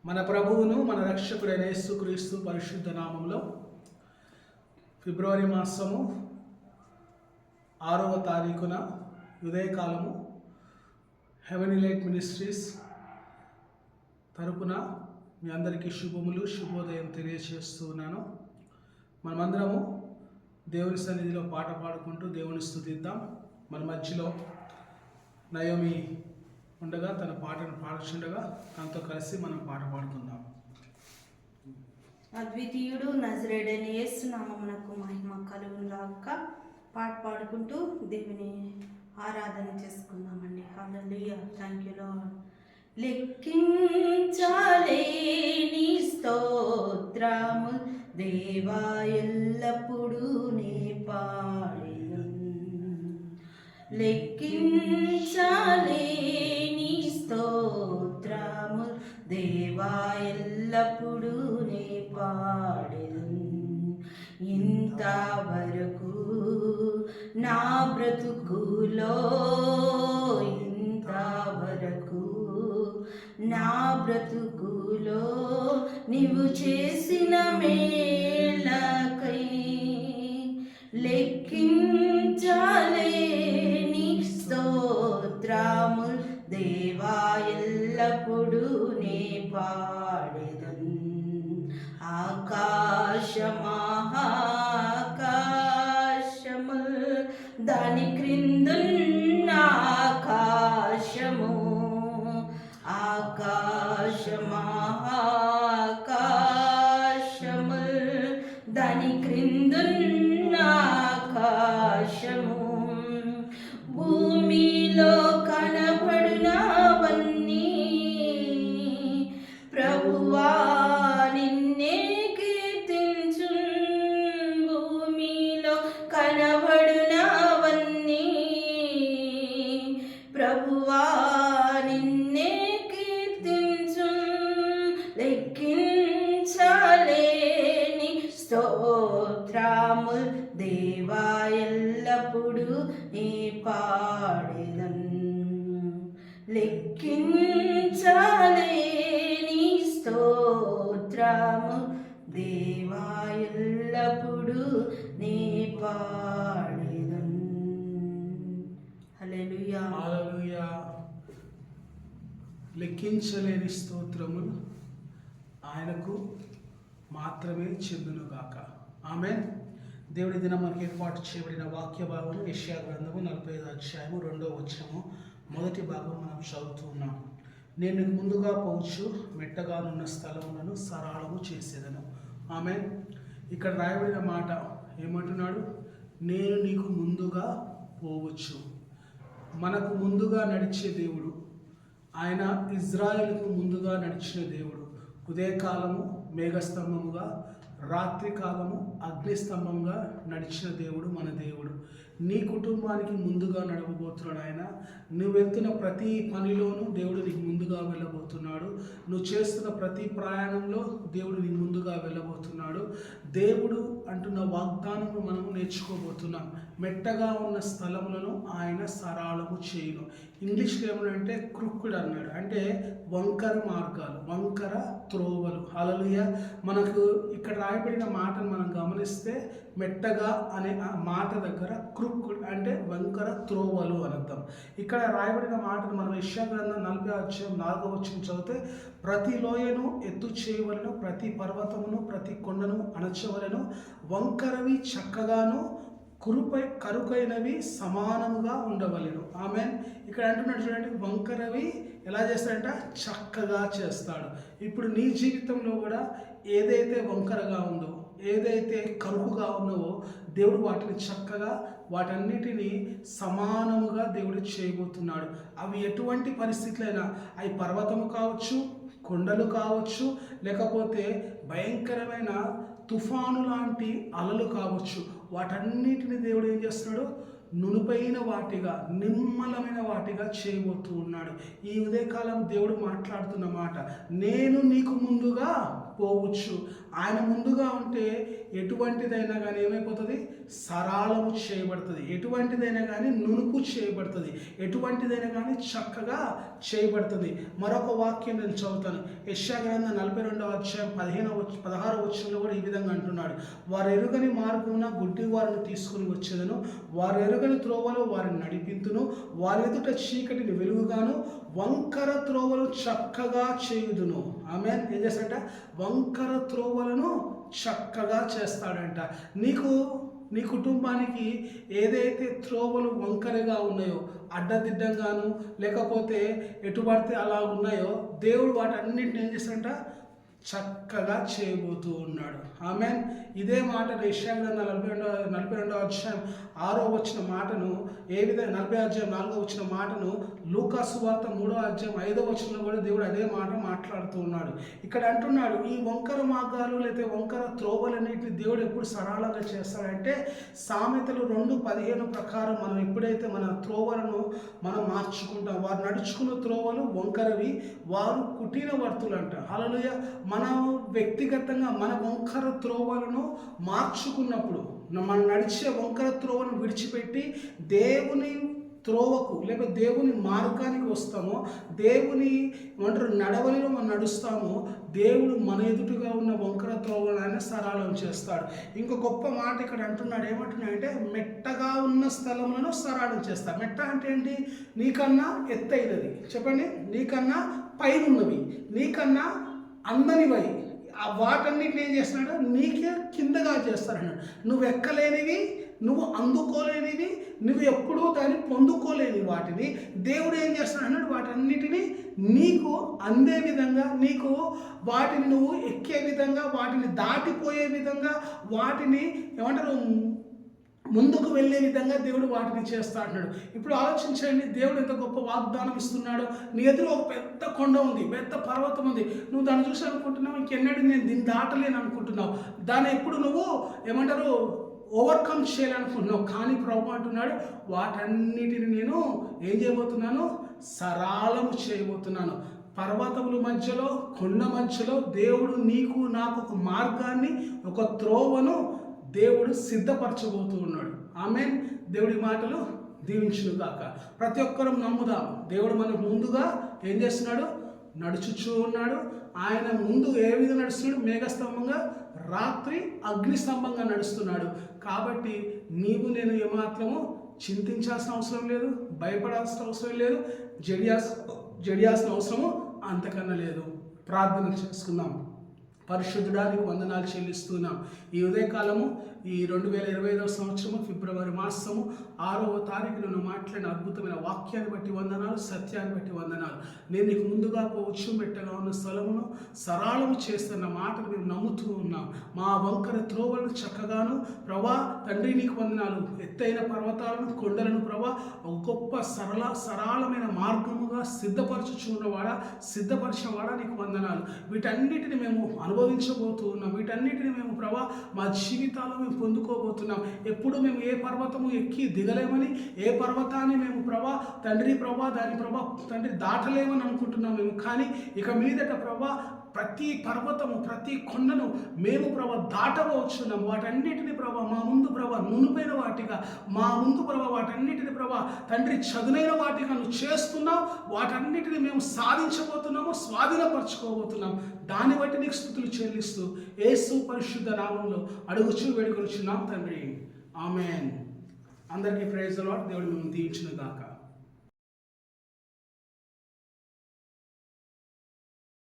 మన ప్రభువును మన రక్షకుడైన యేసుక్రీస్తు పరిశుద్ధ నామంలో ఫిబ్రవరి మాసము 6వ తారీఖున ఉదయకాలము హెవెన్లీ లైట్ మినిస్ట్రీస్ తరపున మీ అందరికీ శుభోదయం తెలియజేస్తున్నాను. మనమందరము దేవుని సన్నిధిలో పాట పాడుకుంటూ దేవుని స్తుతిద్దాం. మన మధ్యలో నయోమి ఉండగా తన పాటను పాడుచుండగా తనతో కలిసి మనం పాట పాడుకుందాం. అద్వితీయుడు నజరేయుడైన యేసు నామమునకు మహిమ కలుగును గాక. పాట పాడుకుంటూ దేవుని ఆరాధన చేసుకుందామండి. హల్లెలూయా. Thank you Lord. లెక్కించలేని స్తోత్రము దేవా ఎల్లప్పుడూ నే పాడెదను. లెక్కించలేని స్తోత్రము దేవా ఎల్లప్పుడూ నే పాడెదను. ఇంతవరకు నా బ్రతుకులో ఇంతవరకు నా బ్రతుకులో నీవు చేసిన మేలకై లెక్కించలేని స్తోత్రము దేవా ఎల్లప్పుడూ నే పాడెదను. ఆకాశము దాని క్రిందున్న ఆకాశము ఆకాశము దాని క్రిందున్న ఆకాశము భూమిలో కనబడునవన్నీ ప్రభువా నిన్నే కీర్తించు. భూమిలో కనబడునవన్నీ ప్రభువా నిన్నే కీర్తించు. లెక్కించలేని స్తోత్రము దేవా ఎల్లప్పుడూ నీ పాడెదను. లెక్కించలేని స్తోత్రము దేవా ఎల్లప్పుడూ నీ పాడెదను. హల్లెలూయా. హల్లెలూయా. లెక్కించలేని స్తోత్రములు ఆయనకు మాత్రమే చెందునుగాక. ఆమేన్. దేవుడి దినం మనకి ఏర్పాటు చేయబడిన వాక్య భాగము యెషయా గ్రంథము 45వ అధ్యాయము 2వ వచనము మొదటి భాగం మనం చదువుతూ ఉన్నాం. నేను ముందుగా పోవచ్చు మెట్టగానున్న స్థలములను సరళము చేసేదను. ఆమేన్. ఇక్కడ రాయబడిన మాట ఏమంటున్నాడు? నేను నీకు ముందుగా పోవచ్చు. మనకు ముందుగా నడిచే దేవుడు. ఆయన ఇజ్రాయేలుకు ముందుగా నడిచిన దేవుడు. ఉదయకాలము మేఘస్తంభముగా, రాత్రి కాలము అగ్నిస్తంభంగా నడిచిన దేవుడు మన దేవుడు. నీ కుటుంబానికి ముందుగా నడవబోతున్నాడు ఆయన. నువ్వు వెళ్తున్న ప్రతి పనిలోనూ దేవుడు నీకు ముందుగా వెళ్ళబోతున్నాడు. నువ్వు చేస్తున్న ప్రతి ప్రయాణంలో దేవుడు నీకు ముందుగా వెళ్ళబోతున్నాడు. దేవుడు అంటున్న వాగ్దానము మనము నేర్చుకోబోతున్నాం. మెట్టగా ఉన్న స్థలములను ఆయన సరళము చేయును. ఇంగ్లీష్లో ఏమంటే క్రుక్కుడ్ అన్నాడు, అంటే వంకర మార్గాలు, వంకర త్రోవలు. హల్లెలూయా. మనకు ఇక్కడ రాయబడిన మాటను మనం గమనిస్తే మెట్టగా అనే మాట దగ్గర క్రుక్కుడ్ అంటే వంకర త్రోవలు అని అర్థం. ఇక్కడ రాయబడిన మాటను మనం యెషయా గ్రంథం 40వ అధ్యాయం 4వ వచనం చదివితే ప్రతి లోయను ఎత్తు చేయవలను, ప్రతి పర్వతమును ప్రతి కొండను అణచవలను, వంకరవి చక్కగాను కరుకైనవి సమానముగా ఉండవలెను. ఆమేన్. ఇక్కడ అంటున్నాడు చూడండి, వంకరవి ఎలా చేస్తాడంట? చక్కగా చేస్తాడు. ఇప్పుడు నీ జీవితంలో కూడా ఏదైతే వంకరగా ఉందో, ఏదైతే కరుకుగా ఉన్నావో దేవుడు వాటిని చక్కగా, వాటన్నిటినీ సమానముగా దేవుడు చేయబోతున్నాడు. అవి ఎటువంటి పరిస్థితులైనా, అవి పర్వతము కావచ్చు, కొండలు కావచ్చు, లేకపోతే భయంకరమైన తుఫాను లాంటి అలలు కావచ్చు, వాటన్నిటిని దేవుడు ఏం చేస్తున్నాడు? నునుపైన వాటిగా, నిమ్మలమైన వాటిగా చేయబోతూ ఉన్నాడు. ఈ ఉదయకాలం దేవుడు మాట్లాడుతున్న మాట, నేను నీకు ముందుగా పోవచ్చు. ఆయన ముందుగా ఉంటే ఎటువంటిదైనా కానీ ఏమైపోతుంది? సరళము చేయబడుతుంది. ఎటువంటిదైనా కానీ నునుపు చేయబడుతుంది. ఎటువంటిదైనా కానీ చక్కగా చేయబడుతుంది. మరొక వాక్యం నేను చదువుతాను. యెషయా గ్రంథం 42వ అధ్యాయం 16వ వచనంలో కూడా ఈ విధంగా అంటున్నాడు, వారు ఎరుగని మార్గమున గుడ్డి వారిని తీసుకుని వచ్చేదను, వారు ఎరుగని త్రోవలో వారిని నడిపింతును, వారి ఎదుట చీకటిని వెలుగుగాను, వంకర త్రోవలు చక్కగా చేయుదును. ఆమేన్. ఏం చేస్తాడంట? వంకర త్రోవలను చక్కగా చేస్తాడంట. నీ కుటుంబానికి ఏదైతే త్రోవలు వంకరగా ఉన్నాయో, అడ్డదిడ్డంగాను లేకపోతే ఎటుపడితే అలా ఉన్నాయో, దేవుడు వాటన్నింటిని ఏం చేస్తాడంట? చక్కగా చేయబోతూ ఉన్నాడు. ఆమేన్. ఇదే మాట యెషయా గ్రంథం 42వ అధ్యాయం 6వ వచన మాటను, ఏ విధంగా 40వ అధ్యాయం 4వ వచన మాటను, లూకా సువార్త 3వ అధ్యాయం 5వ వచనంలో కూడా దేవుడు అదే మాట మాట్లాడుతూ ఉన్నాడు. ఇక్కడ అంటున్నాడు, ఈ వంకర మార్గాలు లేకపోతే వంకర త్రోవలన్నిటిని దేవుడు ఎప్పుడు సరళంగా చేస్తాడంటే, సామెతలు 2:15 ప్రకారం మనం ఎప్పుడైతే మన త్రోవలను మనం మార్చుకుంటాం, వారు నడుచుకున్న త్రోవలు వంకరవి, వారు కుటీర వర్తులంట. హల్లెలూయా. మనం వ్యక్తిగతంగా మన వంకర త్రోవలను మార్చుకున్నప్పుడు, మనం నడిచే వంకర త్రోవను విడిచిపెట్టి దేవుని త్రోవకు లేకపోతే దేవుని మార్గానికి వస్తామో, దేవుని నడవలిలో మనం నడుస్తామో, దేవుడు మన ఎదుటిగా ఉన్న వంకర త్రోవలను ఆయన సరళం చేస్తాడు. ఇంకో గొప్ప మాట ఇక్కడ అంటున్నాడు. ఏమంటున్నాడంటే, మెట్టగా ఉన్న స్థలములను సరళం చేస్తాడు. మెట్ట అంటే ఏంటి? నీకన్నా ఎత్తైనది. చెప్పండి. నీకన్నా పైనున్నవి, నీకన్నా అందనివై, ఆ వాటన్నిటిని ఏం చేస్తున్నాడు? నీకే కిందగా చేస్తాడన్నాడు. నువ్వు ఎక్కలేనివి, నువ్వు అందుకోలేనివి, నువ్వు ఎప్పుడూ దాన్ని పొందుకోలేని వాటిని దేవుడు ఏం చేస్తున్నాడు అన్నాడు? వాటన్నిటిని నీకు అందే విధంగా, నీకు వాటిని నువ్వు ఎక్కే విధంగా, వాటిని దాటిపోయే విధంగా, వాటిని ఏమంటారు ముందుకు వెళ్ళే విధంగా దేవుడు వాటిని చేస్తా అంటున్నాడు. ఇప్పుడు ఆలోచించండి, దేవుడు ఎంత గొప్ప వాగ్దానం ఇస్తున్నాడు. నీ ఎదురు ఒక పెద్ద కొండ ఉంది, పెద్ద పర్వతం ఉంది. నువ్వు దాన్ని చూసి అనుకుంటున్నావు, ఇంకెన్నడూ నేను దీన్ని దాటలేను అనుకుంటున్నావు. దాన్ని ఎప్పుడు నువ్వు ఏమంటారు ఓవర్కమ్ చేయాలనుకుంటున్నావు. కానీ ప్రభు అంటున్నాడు, వాటన్నిటిని నేను ఏం చేయబోతున్నాను? సరళము చేయబోతున్నాను. పర్వతముల మధ్యలో, కొండ మధ్యలో దేవుడు నీకు నాకు ఒక మార్గాన్ని, ఒక త్రోవను దేవుడు సిద్ధపరచబోతూ ఉన్నాడు. ఆమేన్. దేవుడి మాటలు దీవించును గాక. ప్రతి ఒక్కరూ నమ్ముదాం. దేవుడు మనకు ముందుగా ఏం చేస్తున్నాడు? నడుచుచూ ఉన్నాడు. ఆయన ముందు ఏ విధంగా నడుస్తున్నాడు? మేఘస్తంభంగా, రాత్రి అగ్నిస్తంభంగా నడుస్తున్నాడు. కాబట్టి నీవు నేను ఏమాత్రము చింతించాల్సిన అవసరం లేదు, భయపడాల్సిన అవసరం లేదు, జడియాల్సిన అవసరము అంతకన్నా లేదు. ప్రార్థన చేసుకుందాం. పరిశుద్ధుడానికి వందనాలు చెల్లిస్తున్నాం. ఈ ఉదయకాలము, ఈ 2025వ సంవత్సరము ఫిబ్రవరి మాసము 6వ తారీఖు నన్ను మాట్లాడిన అద్భుతమైన వాక్యాన్ని బట్టి వందనాలు, సత్యాన్ని బట్టి వందనాలు. నేను నీకు ముందుగా పోవచ్చు, మెట్టగా ఉన్న స్థలమును సరళము చేస్తున్న మాటను మేము నమ్ముతూ ఉన్నాం. మా వంకర త్రోవలను చక్కగాను ప్రభా తండ్రి నీకు వందనాలు. ఎత్తైన పర్వతాలను, కొండలను ప్రభా ఒక గొప్ప సరళమైన మార్గముగా సిద్ధపరచవాడా నీకు వందనాలు. వీటన్నిటిని మేము అనుభవించబోతూ ఉన్నాం. వీటన్నిటిని మేము ప్రభా మా జీవితాల్లో మేము పొందుకోబోతున్నాం. ఎప్పుడు మేము ఏ పర్వతము ఎక్కి దిగలేమని, ఏ పర్వతాన్ని మేము ప్రభా తండ్రి దాటలేమని అనుకుంటున్నాం మేము. కానీ ఇక మీదట ప్రభా ప్రతి పర్వతము, ప్రతి కొండను మేము దాటవచ్చున్నాం. వాటన్నిటిని మా ముందు నునుపైన వాటిగా, మా ముందు వాటన్నిటిని తండ్రి చదునైన వాటిగా నువ్వు చేస్తున్నావు. వాటన్నిటిని మేము సాధించబోతున్నాము, స్వాధీనపరచుకోబోతున్నాం. దాన్ని బట్టి నీకు స్తుతులు చెల్లిస్తూ యేసు పరిశుద్ధ నామంలో అడుగుచూ వేడుకొనుచున్నాం తండ్రి. ఆమేన్. అందరికీ ప్రైజ్ ది లార్డ్. దేవుడు మిమ్మల్ని దీవించును గాక.